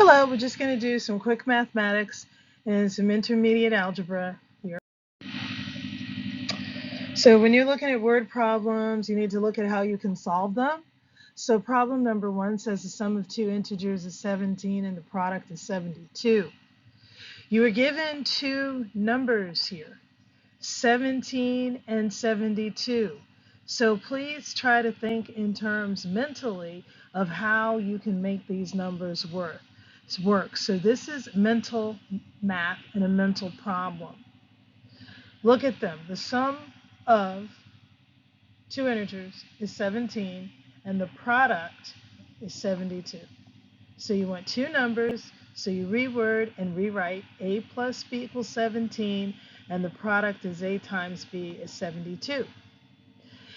Hello, we're just going to do some quick mathematics and some intermediate algebra here. So when you're looking at word problems, you need to look at how you can solve them. So problem number 1 says the sum of two integers is 17 and the product is 72. You were given two numbers here, 17 and 72. So please try to think in terms mentally of how you can make these numbers work. So this is mental math and a mental problem. Look at them. The sum of two integers is 17 and the product is 72. So you want two numbers, so you reword and rewrite a plus b equals 17 and the product is a times b is 72.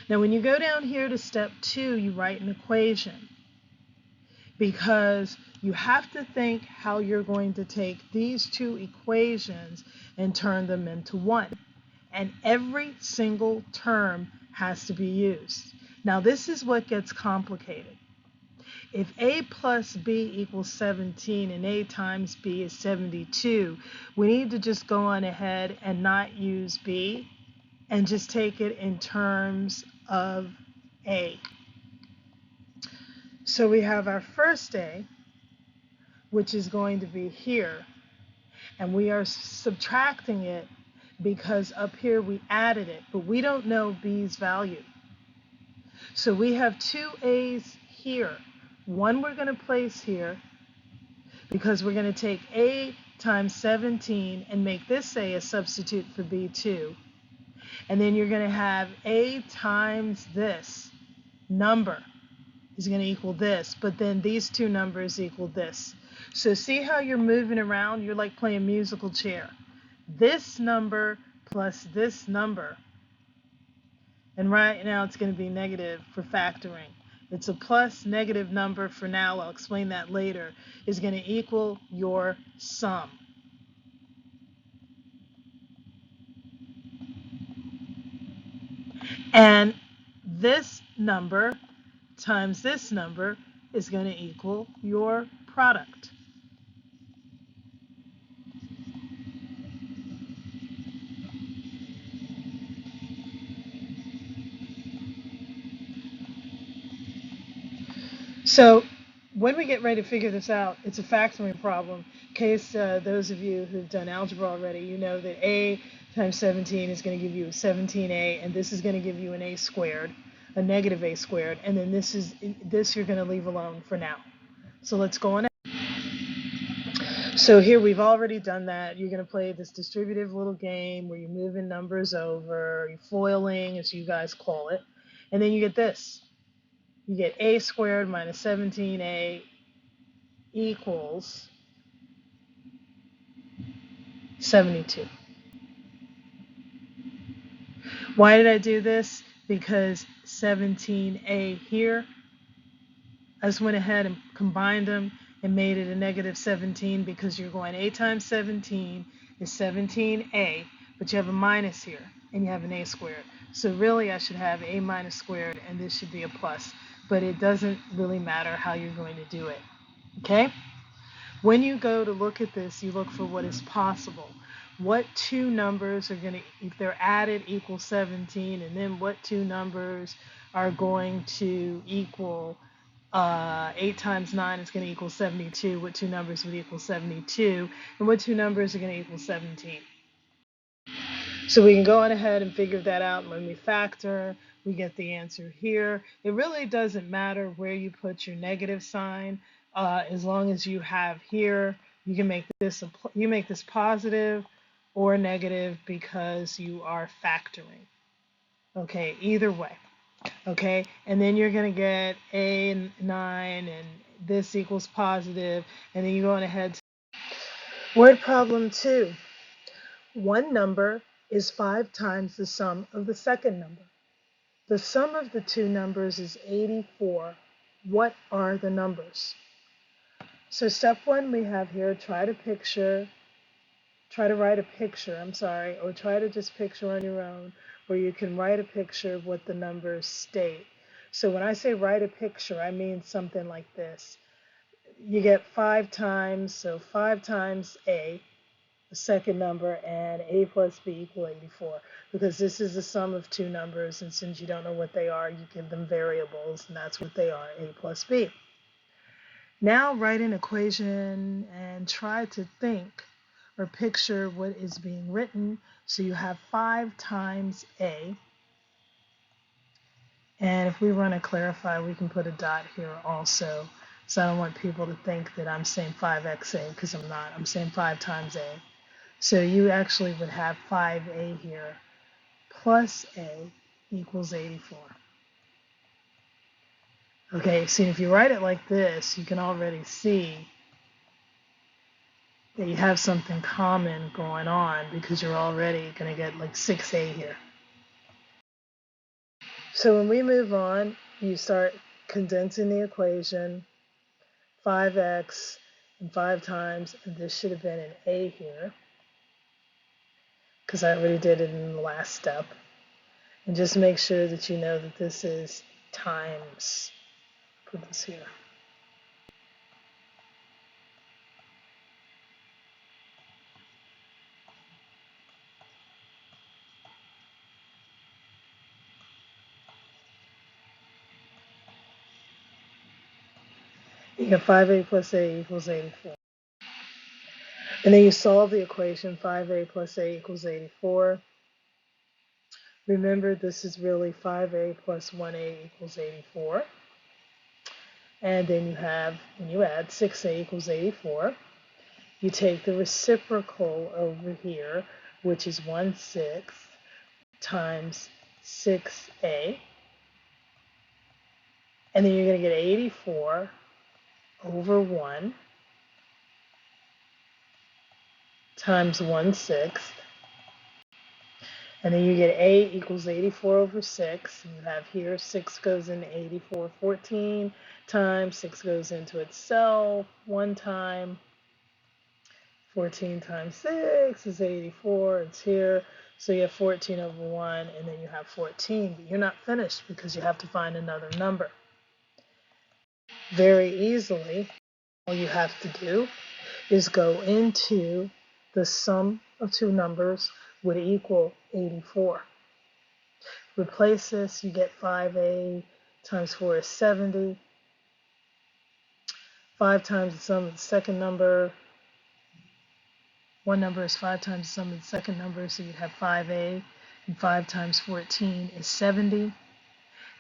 Now when you go down here to step 2, you write an equation, because you have to think how you're going to take these two equations and turn them into one. And every single term has to be used. Now this is what gets complicated. If a plus b equals 17 and a times b is 72, we need to just go on ahead and not use b and just take it in terms of a. So we have our first a, which is going to be here, and we are subtracting it because up here we added it, but we don't know b's value. So we have two a's here. One we're going to place here because we're going to take a times 17 and make this a substitute for b2. And then you're going to have a times this number is going to equal this, but then these two numbers equal this. So see how you're moving around? You're like playing musical chair. This number plus this number, and right now it's going to be negative for factoring. It's a plus negative number for now, I'll explain that later, is going to equal your sum. And this number times this number is going to equal your product. So when we get ready to figure this out, it's a factoring problem. In case those of you who've done algebra already, you know that a times 17 is going to give you 17a, and this is going to give you an a squared, a negative a squared, and then this you're going to leave alone for now. So let's go on. So here we've already done that. You're going to play this distributive little game where you're moving numbers over, you're foiling, as you guys call it, and then you get this. You get a squared minus 17a equals 72. Why did I do this? Because 17a here, I just went ahead and combined them and made it a negative 17, because you're going a times 17 is 17a, but you have a minus here and you have an a squared. So really I should have a minus squared and this should be a plus, but it doesn't really matter how you're going to do it. Okay? When you go to look at this, you look for what is possible. What two numbers are going to, if they're added, equal 17, and then what two numbers are going to equal 8 times 9 is going to equal 72. What two numbers would equal 72? And what two numbers are going to equal 17? So we can go on ahead and figure that out. When we factor, we get the answer here. It really doesn't matter where you put your negative sign, as long as you have here, you can make this positive or negative because you are factoring. Okay, either way. Okay, and then you're going to get a 9 and this equals positive, and then you go on ahead. Word problem 2. One number is 5 times the sum of the second number. The sum of the two numbers is 84. What are the numbers? So step 1 we have here, try to write a picture, or try to just picture on your own, where you can write a picture of what the numbers state. So when I say write a picture, I mean something like this. you get 5 times, so 5 times A, the second number, and A plus B equal 84. Because this is the sum of two numbers, and since you don't know what they are, you give them variables, and that's what they are, A plus B. Now write an equation and try to think or picture what is being written. So you have 5 times A. And if we want to clarify, we can put a dot here also. So I don't want people to think that I'm saying 5xa because I'm not. I'm saying 5 times A. So you actually would have 5A here plus A equals 84. Okay, so if you write it like this, you can already see that you have something common going on because you're already going to get like 6A here. So when we move on, you start condensing the equation, 5x and 5 times, and this should have been an A here because I already did it in the last step. And just make sure that you know that this is times. Put this here. You have 5A plus A equals 84. And then you solve the equation 5A plus A equals 84. Remember, this is really 5A plus 1A equals 84. And then you have, when you add 6A equals 84, you take the reciprocal over here, which is 1/6 times 6A. And then you're going to get 84 over 1 times 1/6. And then you get A equals 84 over 6. You have here 6 goes into 84 14 times. 6 goes into itself 1 time. 14 times 6 is 84. It's here. So you have 14 over 1, and then you have 14. But you're not finished because you have to find another number. Very easily, all you have to do is go into the sum of two numbers would equal 84. Replace this, you get 5A times 4 is 70. 5 times the sum of the second number. One number is 5 times the sum of the second number, so you'd have 5A. And 5 times 14 is 70.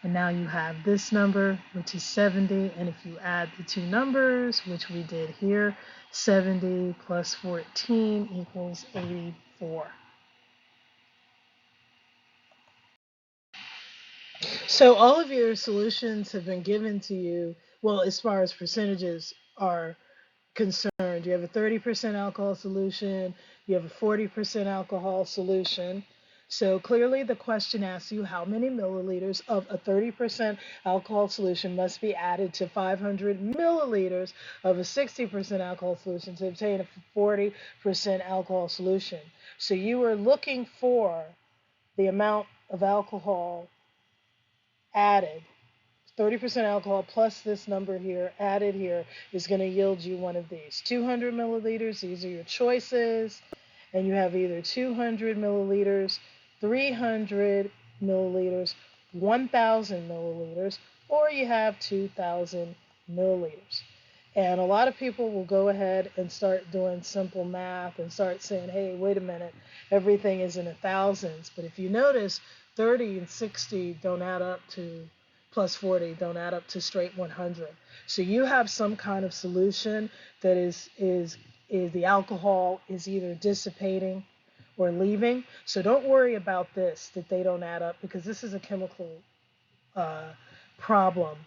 And now you have this number, which is 70. And if you add the two numbers, which we did here, 70 plus 14 equals 84. So all of your solutions have been given to you, well, as far as percentages are concerned. You have a 30% alcohol solution, you have a 40% alcohol solution. So clearly the question asks you how many milliliters of a 30% alcohol solution must be added to 500 milliliters of a 60% alcohol solution to obtain a 40% alcohol solution. So you are looking for the amount of alcohol added. 30% alcohol plus this number here added here is going to yield you one of these. 200 milliliters, these are your choices. And you have either 200 milliliters, 300 milliliters, 1,000 milliliters, or you have 2,000 milliliters. And a lot of people will go ahead and start doing simple math and start saying, hey, wait a minute, everything is in the thousands. But if you notice, 30 and 60 don't add up to, plus 40 don't add up to straight 100. So you have some kind of solution that is the alcohol is either dissipating or leaving. So don't worry about this, that they don't add up, because this is a chemical problem,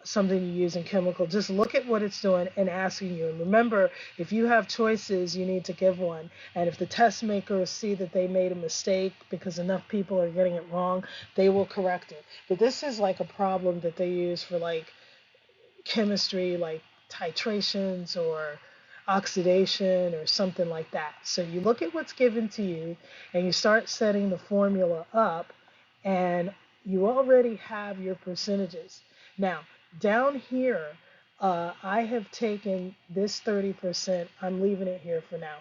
something you use in chemical. Just look at what it's doing and asking you. And remember, if you have choices, you need to give one. And if the test makers see that they made a mistake because enough people are getting it wrong, they will correct it. But this is like a problem that they use for like chemistry, like titrations or oxidation or something like that. So you look at what's given to you and you start setting the formula up, and you already have your percentages. Now, down here, I have taken this 30%, I'm leaving it here for now,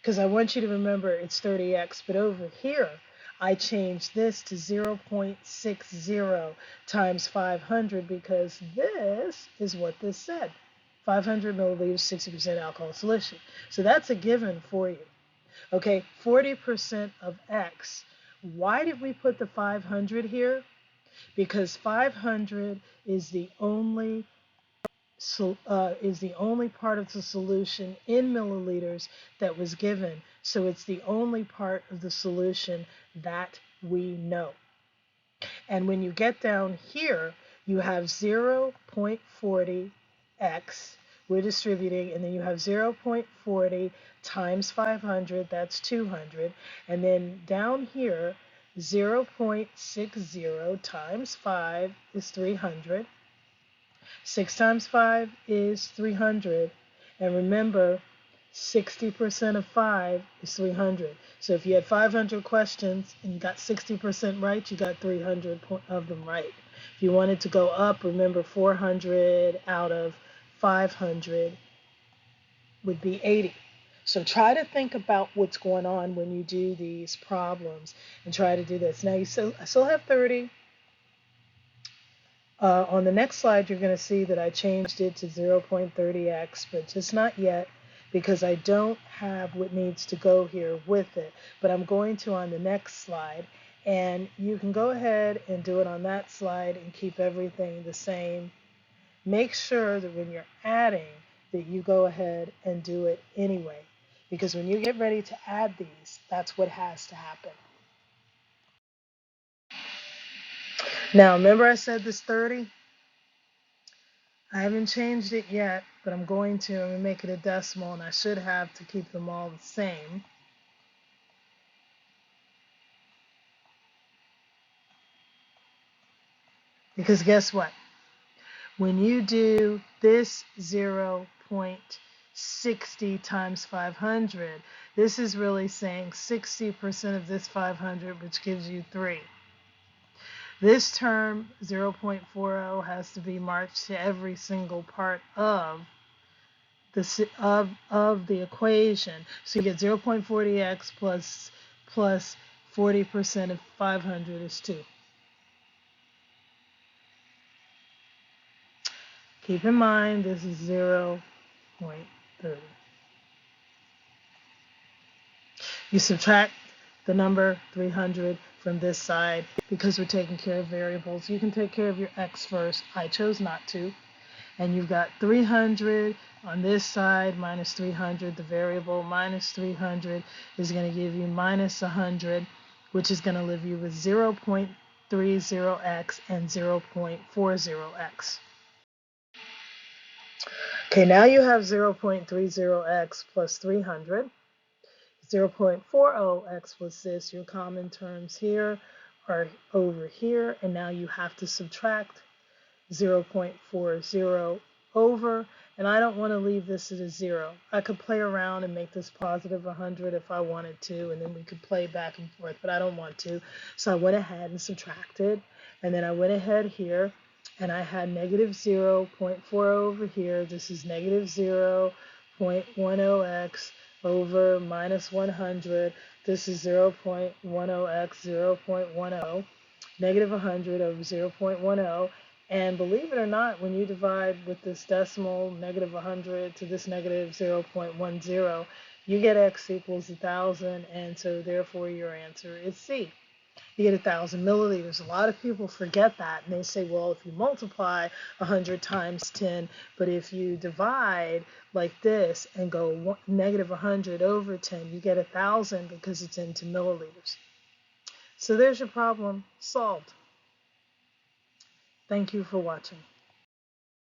because I want you to remember it's 30x, but over here, I changed this to 0.60 times 500 because this is what this said. 500 milliliters, 60% alcohol solution. So that's a given for you. Okay, 40% of X. Why did we put the 500 here? Because 500 is the only part of the solution in milliliters that was given. So it's the only part of the solution that we know. And when you get down here, you have 0.40 x, we're distributing, and then you have 0.40 times 500, that's 200. And then down here, 0.60 times 5 is 300. 6 times 5 is 300. And remember, 60% of 5 is 300. So if you had 500 questions and you got 60% right, you got 300 of them right. If you wanted to go up, remember 400 out of 500 would be 80. So try to think about what's going on when you do these problems and try to do this. Now I still have 30. On the next slide, you're going to see that I changed it to 0.30x, but just not yet because I don't have what needs to go here with it. But I'm going to on the next slide, and you can go ahead and do it on that slide and keep everything the same. Make sure that when you're adding that you go ahead and do it anyway, because when you get ready to add these, that's what has to happen. Now, remember I said this 30? I haven't changed it yet, but I'm going to. I'm going to make it a decimal, and I should have to keep them all the same. Because guess what? When you do this 0.60 times 500, this is really saying 60% of this 500, which gives you 3. This term, 0.40, has to be marked to every single part of the equation. So you get 0.40x plus 40% of 500 is 2. Keep in mind this is 0.30. You subtract the number 300 from this side because we're taking care of variables. You can take care of your x first. I chose not to. And you've got 300 on this side minus 300. The variable minus 300 is going to give you minus 100, which is going to leave you with 0.30x and 0.40x. Okay, now you have 0.30x plus 300. 0.40x was this. Your common terms here are over here, and now you have to subtract 0.40 over, and I don't want to leave this at a 0. I could play around and make this positive 100 if I wanted to, and then we could play back and forth, but I don't want to. So I went ahead and subtracted, and then I went ahead here, and I had negative 0.40 over here. This is negative 0.10x over minus 100. This is 0.10x, 0.10, negative 100 over 0.10. And believe it or not, when you divide with this decimal, negative 100 to this negative 0.10, you get x equals 1,000, and so therefore your answer is C. You get 1,000 milliliters. A lot of people forget that, and they say, well, if you multiply 100 times 10, but if you divide like this and go negative 100 over 10, you get 1,000 because it's into milliliters. So there's your problem solved. Thank you for watching.